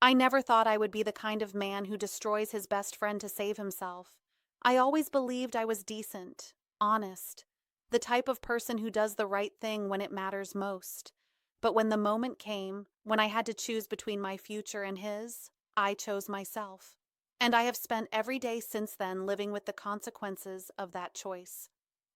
I never thought I would be the kind of man who destroys his best friend to save himself. I always believed I was decent, honest, the type of person who does the right thing when it matters most. But when the moment came, when I had to choose between my future and his, I chose myself. And I have spent every day since then living with the consequences of that choice.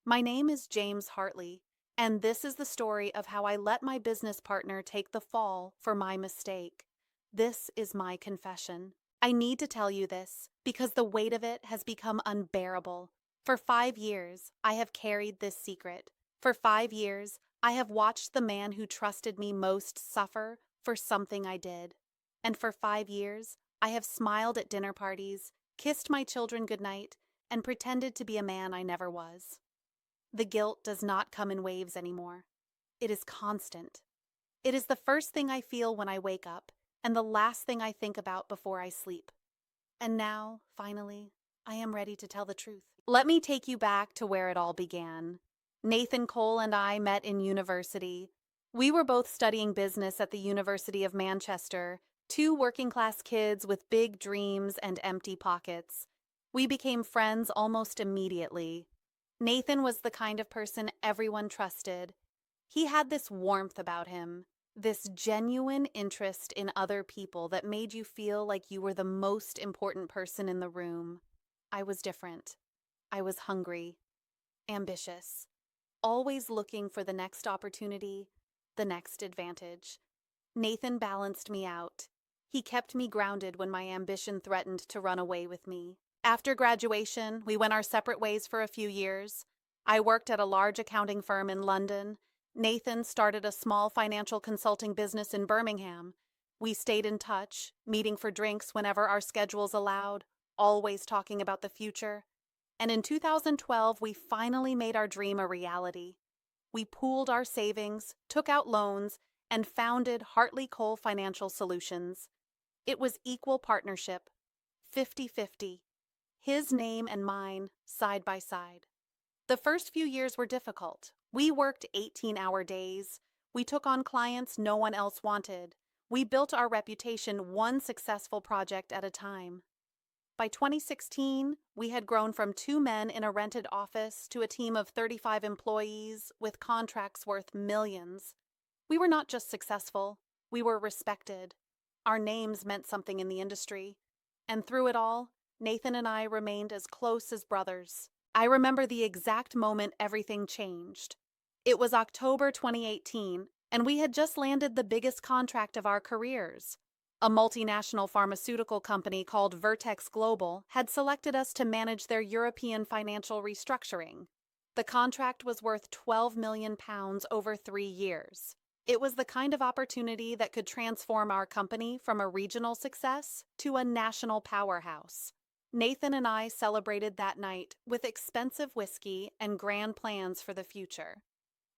My name is James Hartley, and this is the story of how I let my business partner take the fall for my mistake. This is my confession. I need to tell you this because the weight of it has become unbearable. For 5 years, I have carried this secret. For 5 years, I have watched the man who trusted me most suffer for something I did. And for 5 years, I have smiled at dinner parties, kissed my children goodnight, and pretended to be a man I never was. The guilt does not come in waves anymore. It is constant. It is the first thing I feel when I wake up, and the last thing I think about before I sleep. And now, finally, I am ready to tell the truth. Let me take you back to where it all began. Nathan Cole and I met in university. We were both studying business at the University of Manchester, two working-class kids with big dreams and empty pockets. We became friends almost immediately. Nathan was the kind of person everyone trusted. He had this warmth about him, this genuine interest in other people that made you feel like you were the most important person in the room. I was different. I was hungry, ambitious, always looking for the next opportunity, the next advantage. Nathan balanced me out. He kept me grounded when my ambition threatened to run away with me. After graduation, we went our separate ways for a few years. I worked at a large accounting firm in London. Nathan started a small financial consulting business in Birmingham. We stayed in touch, meeting for drinks whenever our schedules allowed, always talking about the future. And in 2012, we finally made our dream a reality. We pooled our savings, took out loans, and founded Hartley Cole Financial Solutions. It was equal partnership, 50-50. His name and mine, side by side. The first few years were difficult. We worked 18-hour days. We took on clients no one else wanted. We built our reputation one successful project at a time. By 2016, we had grown from 2 men in a rented office to a team of 35 employees with contracts worth millions. We were not just successful, we were respected. Our names meant something in the industry. And through it all, Nathan and I remained as close as brothers. I remember the exact moment everything changed. It was October 2018, and we had just landed the biggest contract of our careers. A multinational pharmaceutical company called Vertex Global had selected us to manage their European financial restructuring. The contract was worth £12 million over 3 years. It was the kind of opportunity that could transform our company from a regional success to a national powerhouse. Nathan and I celebrated that night with expensive whiskey and grand plans for the future.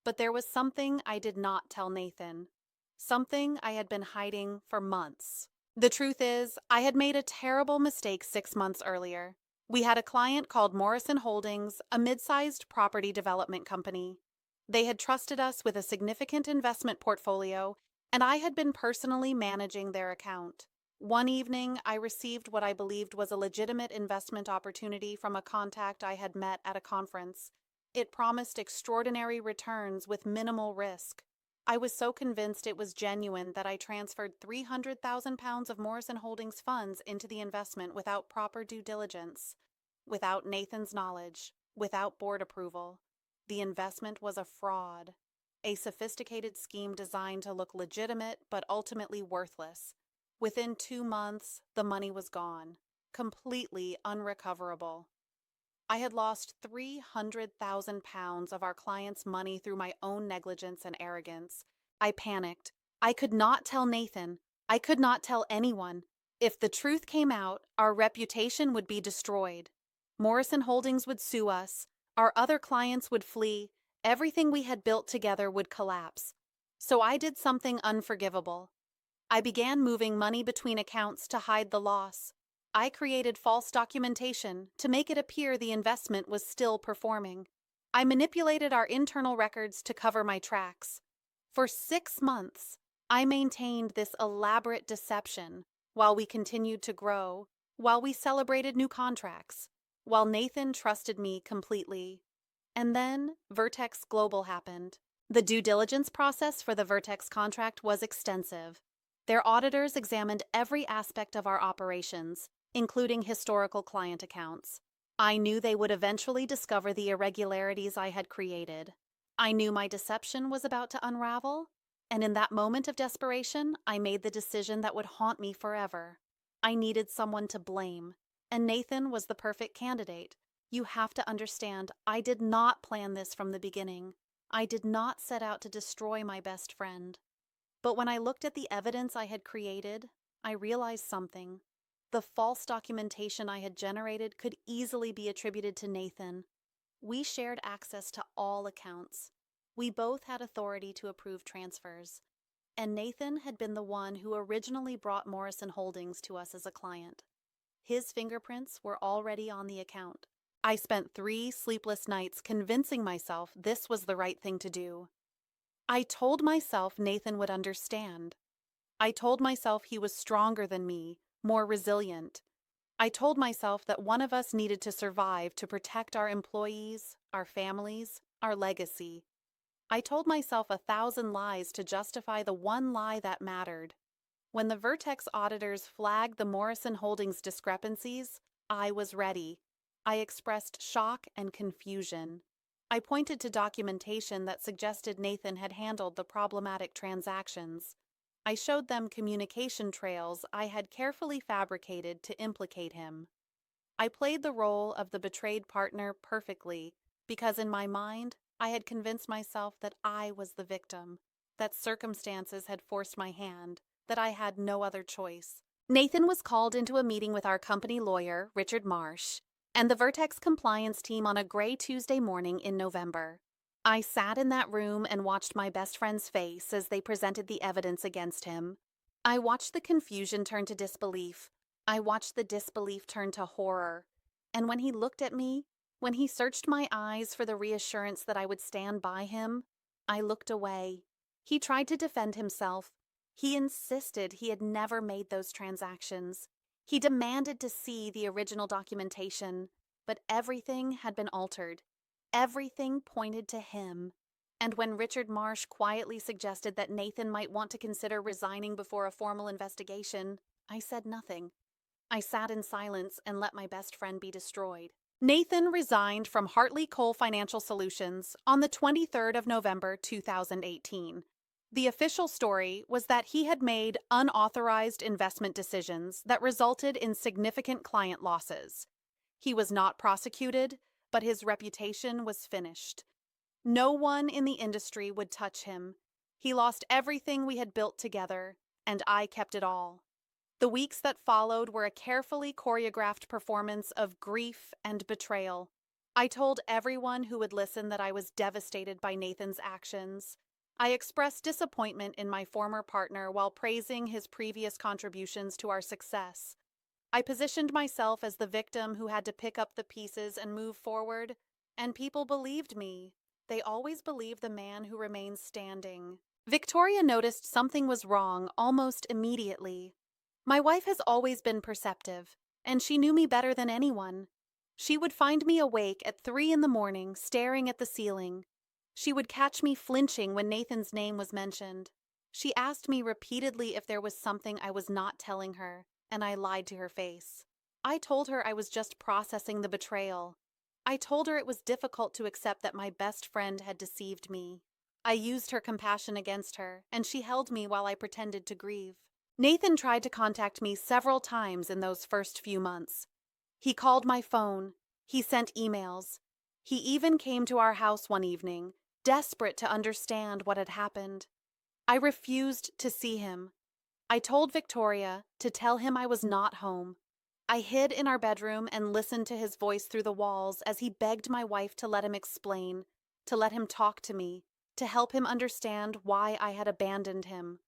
But there was something I did not tell Nathan. Something I had been hiding for months. The truth is, I had made a terrible mistake 6 months earlier. We had a client called Morrison Holdings, a mid-sized property development company. They had trusted us with a significant investment portfolio, and I had been personally managing their account. One evening, I received what I believed was a legitimate investment opportunity from a contact I had met at a conference. It promised extraordinary returns with minimal risk. I was so convinced it was genuine that I transferred £300,000 of Morrison Holdings funds into the investment without proper due diligence, without Nathan's knowledge, without board approval. The investment was a fraud, a sophisticated scheme designed to look legitimate but ultimately worthless. Within 2 months, the money was gone, completely unrecoverable. I had lost £300,000 of our client's money through my own negligence and arrogance. I panicked. I could not tell Nathan. I could not tell anyone. If the truth came out, our reputation would be destroyed. Morrison Holdings would sue us. Our other clients would flee. Everything we had built together would collapse. So I did something unforgivable. I began moving money between accounts to hide the loss. I created false documentation to make it appear the investment was still performing. I manipulated our internal records to cover my tracks. For 6 months, I maintained this elaborate deception, while we continued to grow, while we celebrated new contracts, while Nathan trusted me completely. And then Vertex Global happened. The due diligence process for the Vertex contract was extensive. Their auditors examined every aspect of our operations, including historical client accounts. I knew they would eventually discover the irregularities I had created. I knew my deception was about to unravel, and in that moment of desperation, I made the decision that would haunt me forever. I needed someone to blame, and Nathan was the perfect candidate. You have to understand, I did not plan this from the beginning. I did not set out to destroy my best friend. But when I looked at the evidence I had created, I realized something. The false documentation I had generated could easily be attributed to Nathan. We shared access to all accounts. We both had authority to approve transfers. And Nathan had been the one who originally brought Morrison Holdings to us as a client. His fingerprints were already on the account. I spent 3 sleepless nights convincing myself this was the right thing to do. I told myself Nathan would understand. I told myself he was stronger than me, more resilient. I told myself that one of us needed to survive to protect our employees, our families, our legacy. I told myself 1,000 lies to justify the one lie that mattered. When the Vertex auditors flagged the Morrison Holdings discrepancies, I was ready. I expressed shock and confusion. I pointed to documentation that suggested Nathan had handled the problematic transactions. I showed them communication trails I had carefully fabricated to implicate him. I played the role of the betrayed partner perfectly because in my mind, I had convinced myself that I was the victim, that circumstances had forced my hand, that I had no other choice. Nathan was called into a meeting with our company lawyer, Richard Marsh, and the Vertex compliance team on a gray Tuesday morning in November. I sat in that room and watched my best friend's face as they presented the evidence against him. I watched the confusion turn to disbelief. I watched the disbelief turn to horror. And when he looked at me, when he searched my eyes for the reassurance that I would stand by him, I looked away. He tried to defend himself. He insisted he had never made those transactions. He demanded to see the original documentation, but everything had been altered. Everything pointed to him. And when Richard Marsh quietly suggested that Nathan might want to consider resigning before a formal investigation, I said nothing. I sat in silence and let my best friend be destroyed. Nathan resigned from Hartley Cole Financial Solutions on the 23rd of November 2018. The official story was that he had made unauthorized investment decisions that resulted in significant client losses. He was not prosecuted, but his reputation was finished. No one in the industry would touch him. He lost everything we had built together, and I kept it all. The weeks that followed were a carefully choreographed performance of grief and betrayal. I told everyone who would listen that I was devastated by Nathan's actions. I expressed disappointment in my former partner while praising his previous contributions to our success. I positioned myself as the victim who had to pick up the pieces and move forward, and people believed me. They always believe the man who remains standing. Victoria noticed something was wrong almost immediately. My wife has always been perceptive, and she knew me better than anyone. She would find me awake at 3 in the morning, staring at the ceiling. She would catch me flinching when Nathan's name was mentioned. She asked me repeatedly if there was something I was not telling her, and I lied to her face. I told her I was just processing the betrayal. I told her it was difficult to accept that my best friend had deceived me. I used her compassion against her, and she held me while I pretended to grieve. Nathan tried to contact me several times in those first few months. He called my phone. He sent emails. He even came to our house one evening, desperate to understand what had happened. I refused to see him. I told Victoria to tell him I was not home. I hid in our bedroom and listened to his voice through the walls as he begged my wife to let him explain, to let him talk to me, to help him understand why I had abandoned him.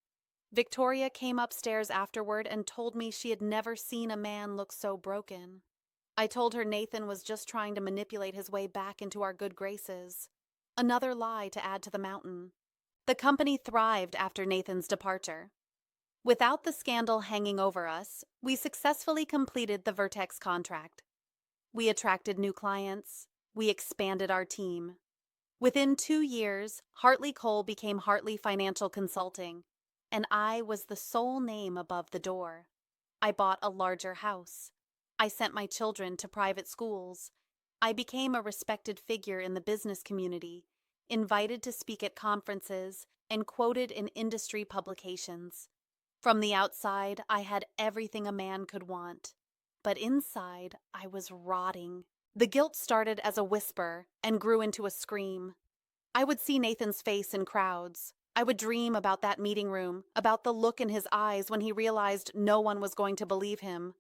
Victoria came upstairs afterward and told me she had never seen a man look so broken. I told her Nathan was just trying to manipulate his way back into our good graces. Another lie to add to the mountain. The company thrived after Nathan's departure. Without the scandal hanging over us, we successfully completed the Vertex contract. We attracted new clients. We expanded our team. Within 2 years, Hartley Cole became Hartley Financial Consulting, and I was the sole name above the door. I bought a larger house. I sent my children to private schools. I became a respected figure in the business community, invited to speak at conferences, and quoted in industry publications. From the outside, I had everything a man could want, but inside, I was rotting. The guilt started as a whisper and grew into a scream. I would see Nathan's face in crowds. I would dream about that meeting room, about the look in his eyes when he realized no one was going to believe him.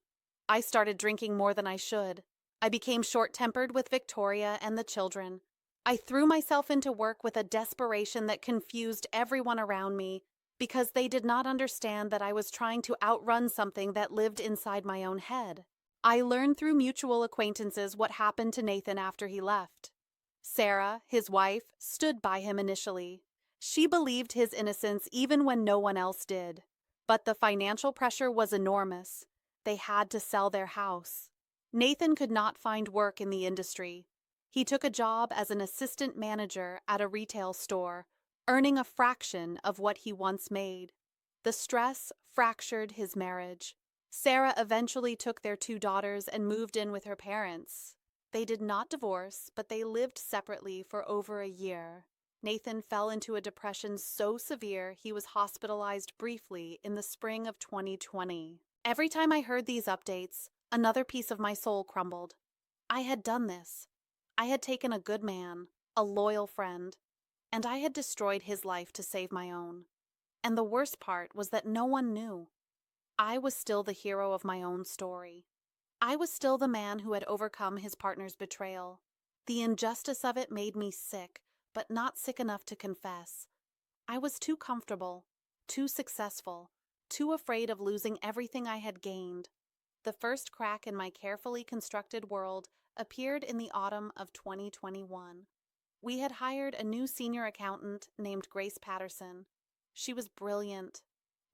I started drinking more than I should. I became short-tempered with Victoria and the children. I threw myself into work with a desperation that confused everyone around me because they did not understand that I was trying to outrun something that lived inside my own head. I learned through mutual acquaintances what happened to Nathan after he left. Sarah, his wife, stood by him initially. She believed his innocence even when no one else did. But the financial pressure was enormous. They had to sell their house. Nathan could not find work in the industry. He took a job as an assistant manager at a retail store, earning a fraction of what he once made. The stress fractured his marriage. Sarah eventually took their 2 daughters and moved in with her parents. They did not divorce, but they lived separately for over a year. Nathan fell into a depression so severe he was hospitalized briefly in the spring of 2020. Every time I heard these updates, another piece of my soul crumbled. I had done this. I had taken a good man, a loyal friend, and I had destroyed his life to save my own. And the worst part was that no one knew. I was still the hero of my own story. I was still the man who had overcome his partner's betrayal. The injustice of it made me sick, but not sick enough to confess. I was too comfortable, too successful, too afraid of losing everything I had gained. The first crack in my carefully constructed world appeared in the autumn of 2021. We had hired a new senior accountant named Grace Patterson. She was brilliant,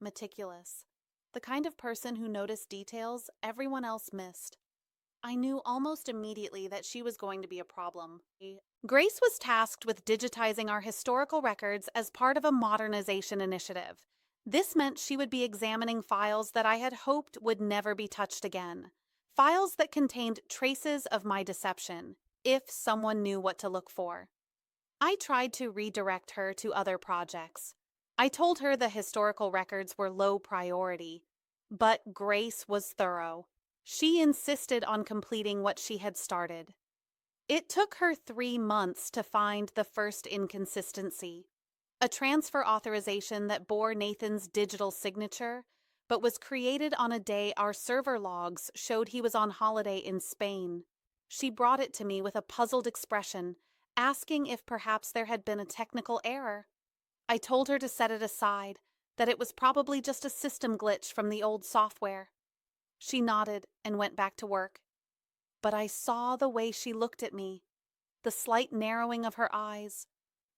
meticulous, the kind of person who noticed details everyone else missed. I knew almost immediately that she was going to be a problem. Grace was tasked with digitizing our historical records as part of a modernization initiative. This meant she would be examining files that I had hoped would never be touched again. Files that contained traces of my deception, if someone knew what to look for. I tried to redirect her to other projects. I told her the historical records were low priority, but Grace was thorough. She insisted on completing what she had started. It took her 3 months to find the first inconsistency, a transfer authorization that bore Nathan's digital signature, but was created on a day our server logs showed he was on holiday in Spain. She brought it to me with a puzzled expression, asking if perhaps there had been a technical error. I told her to set it aside, that it was probably just a system glitch from the old software. She nodded and went back to work. But I saw the way she looked at me, the slight narrowing of her eyes,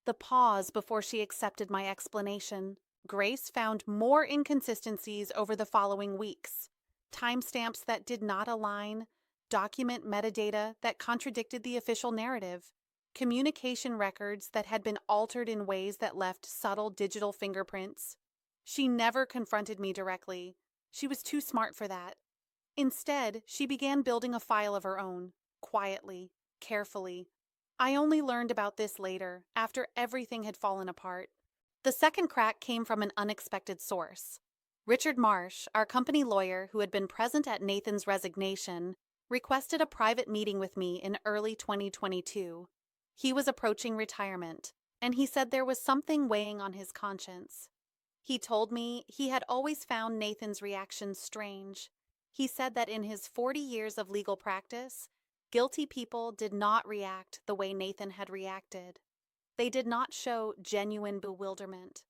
the pause before she accepted my explanation. Grace found more inconsistencies over the following weeks. Timestamps that did not align, document metadata that contradicted the official narrative, communication records that had been altered in ways that left subtle digital fingerprints. She never confronted me directly. She was too smart for that. Instead, she began building a file of her own, quietly, carefully. I only learned about this later, after everything had fallen apart. The second crack came from an unexpected source. Richard Marsh, our company lawyer who had been present at Nathan's resignation, requested a private meeting with me in early 2022. He was approaching retirement, and he said there was something weighing on his conscience. He told me he had always found Nathan's reactions strange. He said that in his 40 years of legal practice, guilty people did not react the way Nathan had reacted. They did not show genuine bewilderment.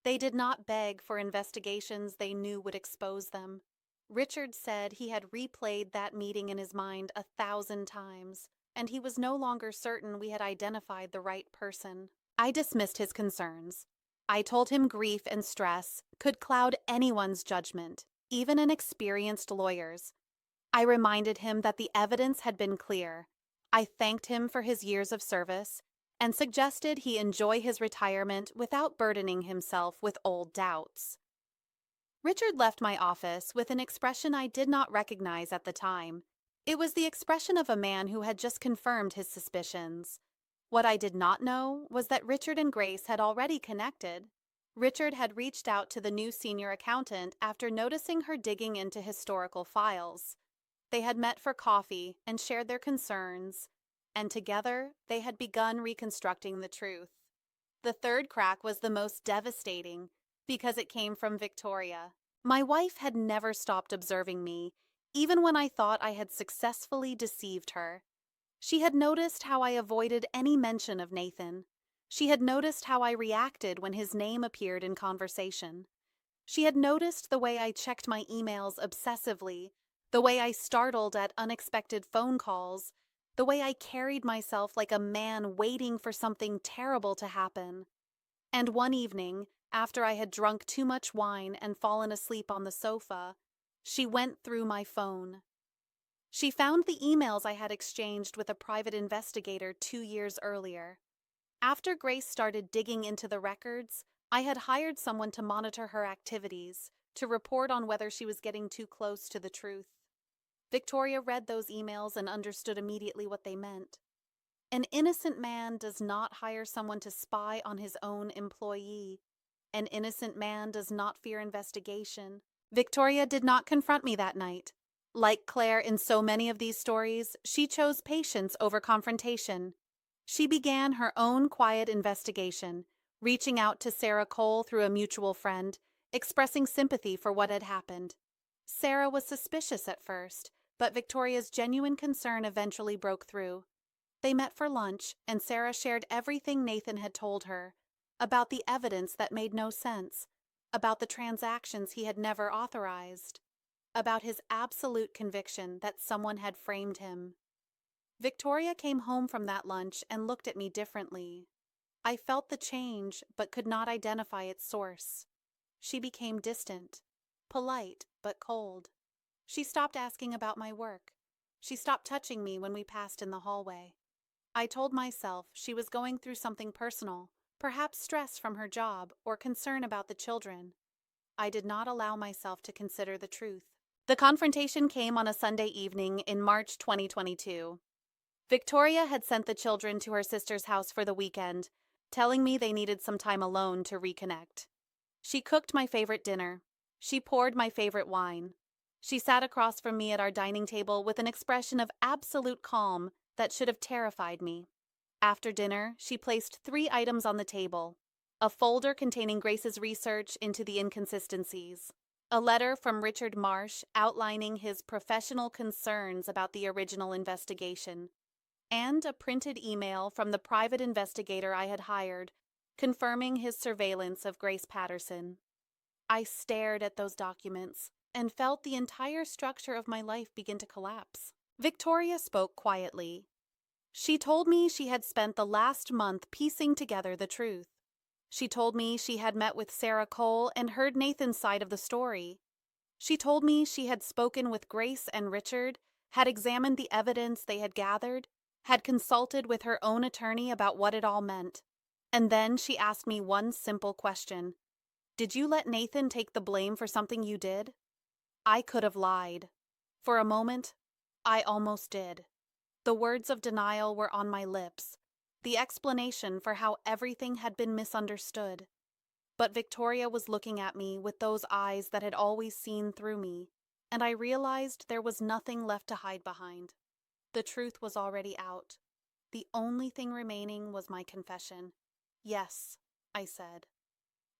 They did not beg for investigations they knew would expose them. Richard said he had replayed that meeting in his mind 1,000 times, and he was no longer certain we had identified the right person. I dismissed his concerns. I told him grief and stress could cloud anyone's judgment, even an experienced lawyer's. I reminded him that the evidence had been clear. I thanked him for his years of service and suggested he enjoy his retirement without burdening himself with old doubts. Richard left my office with an expression I did not recognize at the time. It was the expression of a man who had just confirmed his suspicions. What I did not know was that Richard and Grace had already connected. Richard had reached out to the new senior accountant after noticing her digging into historical files. They had met for coffee and shared their concerns, and together they had begun reconstructing the truth. The third crack was the most devastating because it came from Victoria. My wife had never stopped observing me, even when I thought I had successfully deceived her. She had noticed how I avoided any mention of Nathan. She had noticed how I reacted when his name appeared in conversation. She had noticed the way I checked my emails obsessively, the way I startled at unexpected phone calls, the way I carried myself like a man waiting for something terrible to happen. And one evening, after I had drunk too much wine and fallen asleep on the sofa, she went through my phone. She found the emails I had exchanged with a private investigator 2 years earlier. After Grace started digging into the records, I had hired someone to monitor her activities, to report on whether she was getting too close to the truth. Victoria read those emails and understood immediately what they meant. An innocent man does not hire someone to spy on his own employee. An innocent man does not fear investigation. Victoria did not confront me that night. Like Claire in so many of these stories, she chose patience over confrontation. She began her own quiet investigation, reaching out to Sarah Cole through a mutual friend, expressing sympathy for what had happened. Sarah was suspicious at first, but Victoria's genuine concern eventually broke through. They met for lunch, and Sarah shared everything Nathan had told her, about the evidence that made no sense, about the transactions he had never authorized, about his absolute conviction that someone had framed him. Victoria came home from that lunch and looked at me differently. I felt the change, but could not identify its source. She became distant, polite but cold. She stopped asking about my work. She stopped touching me when we passed in the hallway. I told myself she was going through something personal, perhaps stress from her job or concern about the children. I did not allow myself to consider the truth. The confrontation came on a Sunday evening in March 2022. Victoria had sent the children to her sister's house for the weekend, telling me they needed some time alone to reconnect. She cooked my favorite dinner. She poured my favorite wine. She sat across from me at our dining table with an expression of absolute calm that should have terrified me. After dinner, she placed 3 items on the table: a folder containing Grace's research into the inconsistencies, a letter from Richard Marsh outlining his professional concerns about the original investigation, and a printed email from the private investigator I had hired, confirming his surveillance of Grace Patterson. I stared at those documents and felt the entire structure of my life begin to collapse. Victoria spoke quietly. She told me she had spent the last month piecing together the truth. She told me she had met with Sarah Cole and heard Nathan's side of the story. She told me she had spoken with Grace and Richard, had examined the evidence they had gathered, had consulted with her own attorney about what it all meant. And then she asked me one simple question. Did you let Nathan take the blame for something you did? I could have lied. For a moment, I almost did. The words of denial were on my lips, the explanation for how everything had been misunderstood. But Victoria was looking at me with those eyes that had always seen through me, and I realized there was nothing left to hide behind. The truth was already out. The only thing remaining was my confession. Yes, I said.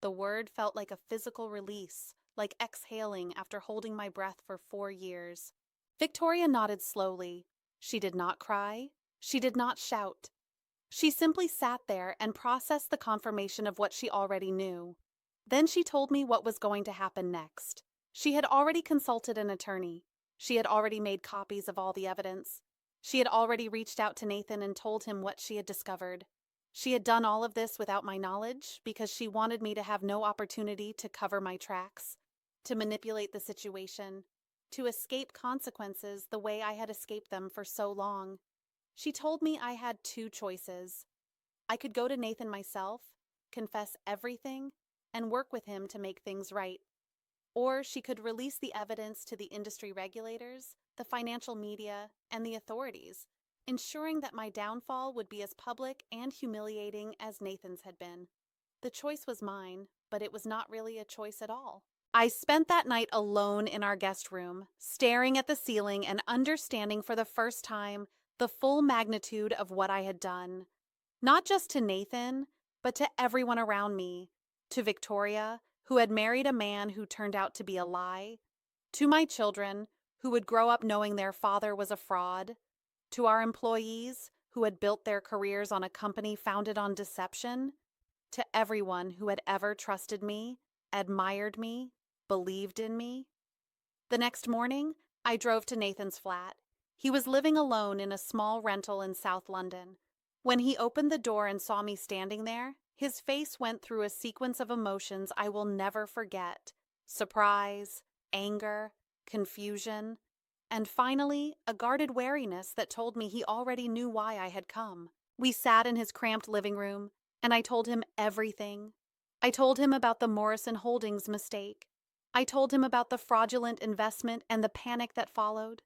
The word felt like a physical release, like exhaling after holding my breath for 4 years. Victoria nodded slowly. She did not cry. She did not shout. She simply sat there and processed the confirmation of what she already knew. Then she told me what was going to happen next. She had already consulted an attorney. She had already made copies of all the evidence. She had already reached out to Nathan and told him what she had discovered. She had done all of this without my knowledge because she wanted me to have no opportunity to cover my tracks, to manipulate the situation, to escape consequences the way I had escaped them for so long. She told me I had two choices. I could go to Nathan myself, confess everything, and work with him to make things right. Or she could release the evidence to the industry regulators, the financial media, and the authorities, ensuring that my downfall would be as public and humiliating as Nathan's had been. The choice was mine, but it was not really a choice at all. I spent that night alone in our guest room, staring at the ceiling and understanding for the first time the full magnitude of what I had done. Not just to Nathan, but to everyone around me, to Victoria, who had married a man who turned out to be a lie, to my children, who would grow up knowing their father was a fraud, to our employees, who had built their careers on a company founded on deception, to everyone who had ever trusted me, admired me, believed in me. The next morning, I drove to Nathan's flat. He was living alone in a small rental in South London. When he opened the door and saw me standing there, his face went through a sequence of emotions I will never forget: surprise, anger, confusion, and finally, a guarded wariness that told me he already knew why I had come. We sat in his cramped living room, and I told him everything. I told him about the Morrison Holdings mistake. I told him about the fraudulent investment and the panic that followed.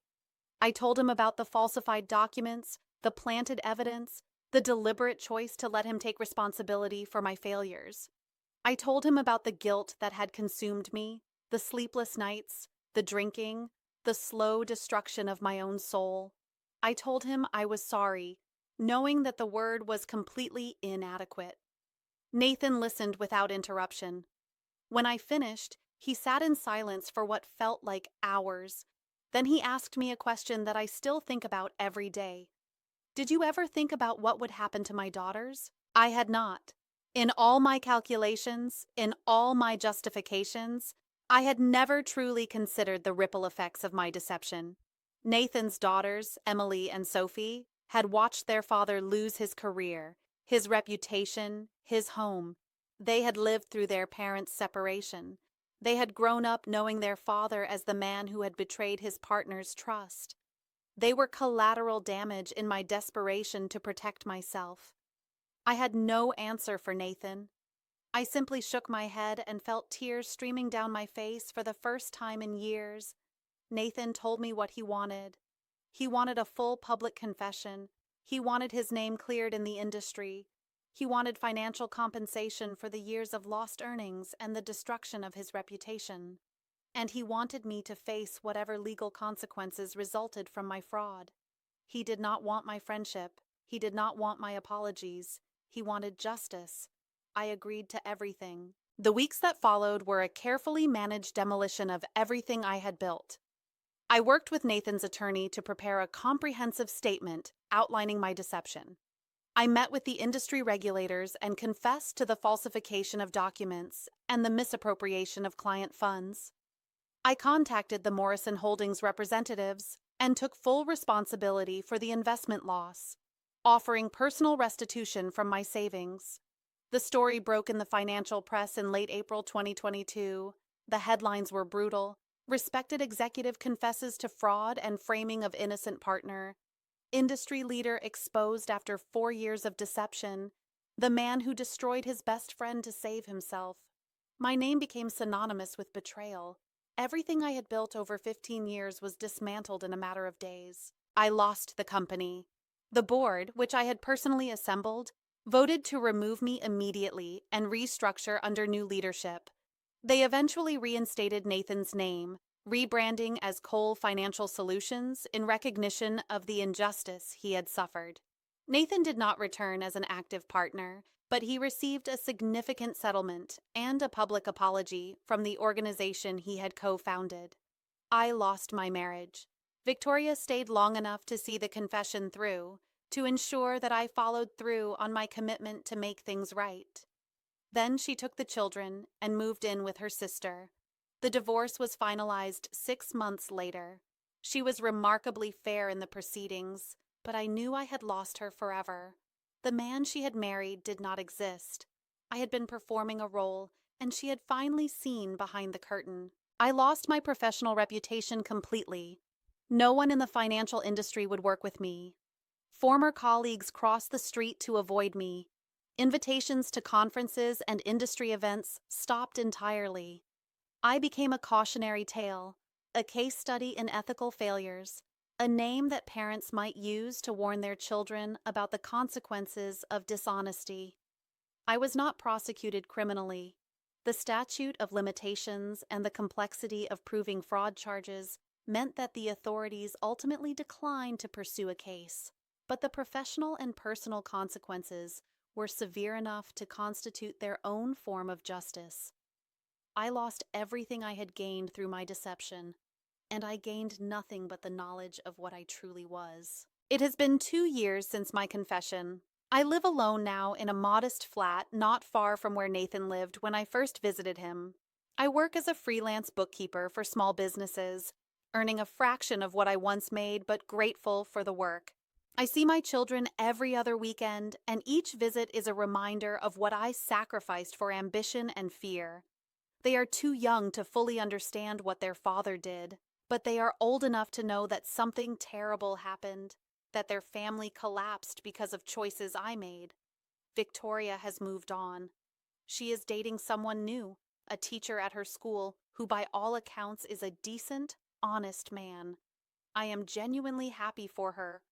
I told him about the falsified documents, the planted evidence, the deliberate choice to let him take responsibility for my failures. I told him about the guilt that had consumed me, the sleepless nights, the drinking, the slow destruction of my own soul. I told him I was sorry, knowing that the word was completely inadequate. Nathan listened without interruption. When I finished, he sat in silence for what felt like hours. Then he asked me a question that I still think about every day. Did you ever think about what would happen to my daughters? I had not. In all my calculations, in all my justifications, I had never truly considered the ripple effects of my deception. Nathan's daughters, Emily and Sophie, had watched their father lose his career, his reputation, his home. They had lived through their parents' separation. They had grown up knowing their father as the man who had betrayed his partner's trust. They were collateral damage in my desperation to protect myself. I had no answer for Nathan. I simply shook my head and felt tears streaming down my face for the first time in years. Nathan told me what he wanted. He wanted a full public confession. He wanted his name cleared in the industry. He wanted financial compensation for the years of lost earnings and the destruction of his reputation. And he wanted me to face whatever legal consequences resulted from my fraud. He did not want my friendship. He did not want my apologies. He wanted justice. I agreed to everything. The weeks that followed were a carefully managed demolition of everything I had built. I worked with Nathan's attorney to prepare a comprehensive statement outlining my deception. I met with the industry regulators and confessed to the falsification of documents and the misappropriation of client funds. I contacted the Morrison Holdings representatives and took full responsibility for the investment loss, offering personal restitution from my savings. The story broke in the financial press in late April 2022. The headlines were brutal. Respected executive confesses to fraud and framing of innocent partner. Industry leader exposed after 4 years of deception. The man who destroyed his best friend to save himself. My name became synonymous with betrayal. Everything I had built over 15 years was dismantled in a matter of days. I lost the company. The board, which I had personally assembled, voted to remove me immediately and restructure under new leadership. They eventually reinstated Nathan's name, rebranding as Cole Financial Solutions in recognition of the injustice he had suffered. Nathan did not return as an active partner, but he received a significant settlement and a public apology from the organization he had co-founded. I lost my marriage. Victoria stayed long enough to see the confession through, to ensure that I followed through on my commitment to make things right. Then she took the children and moved in with her sister. The divorce was finalized 6 months later. She was remarkably fair in the proceedings, but I knew I had lost her forever. The man she had married did not exist. I had been performing a role, and she had finally seen behind the curtain. I lost my professional reputation completely. No one in the financial industry would work with me. Former colleagues crossed the street to avoid me. Invitations to conferences and industry events stopped entirely. I became a cautionary tale, a case study in ethical failures, a name that parents might use to warn their children about the consequences of dishonesty. I was not prosecuted criminally. The statute of limitations and the complexity of proving fraud charges meant that the authorities ultimately declined to pursue a case, but the professional and personal consequences were severe enough to constitute their own form of justice. I lost everything I had gained through my deception, and I gained nothing but the knowledge of what I truly was. It has been 2 years since my confession. I live alone now in a modest flat not far from where Nathan lived when I first visited him. I work as a freelance bookkeeper for small businesses, earning a fraction of what I once made, but grateful for the work. I see my children every other weekend, and each visit is a reminder of what I sacrificed for ambition and fear. They are too young to fully understand what their father did, but they are old enough to know that something terrible happened, that their family collapsed because of choices I made. Victoria has moved on. She is dating someone new, a teacher at her school, who by all accounts is a decent, honest man. I am genuinely happy for her.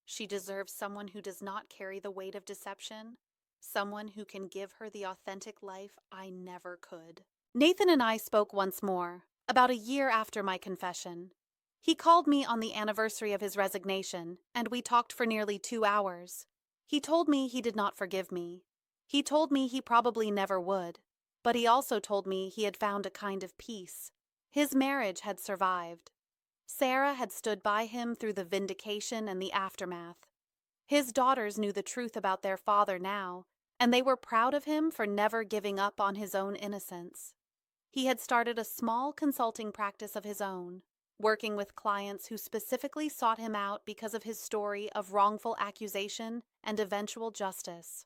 She deserves someone who does not carry the weight of deception, someone who can give her the authentic life I never could. Nathan and I spoke once more, about a year after my confession. He called me on the anniversary of his resignation, and we talked for nearly 2 hours. He told me he did not forgive me. He told me he probably never would, but he also told me he had found a kind of peace. His marriage had survived. Sarah had stood by him through the vindication and the aftermath. His daughters knew the truth about their father now, and they were proud of him for never giving up on his own innocence. He had started a small consulting practice of his own, working with clients who specifically sought him out because of his story of wrongful accusation and eventual justice.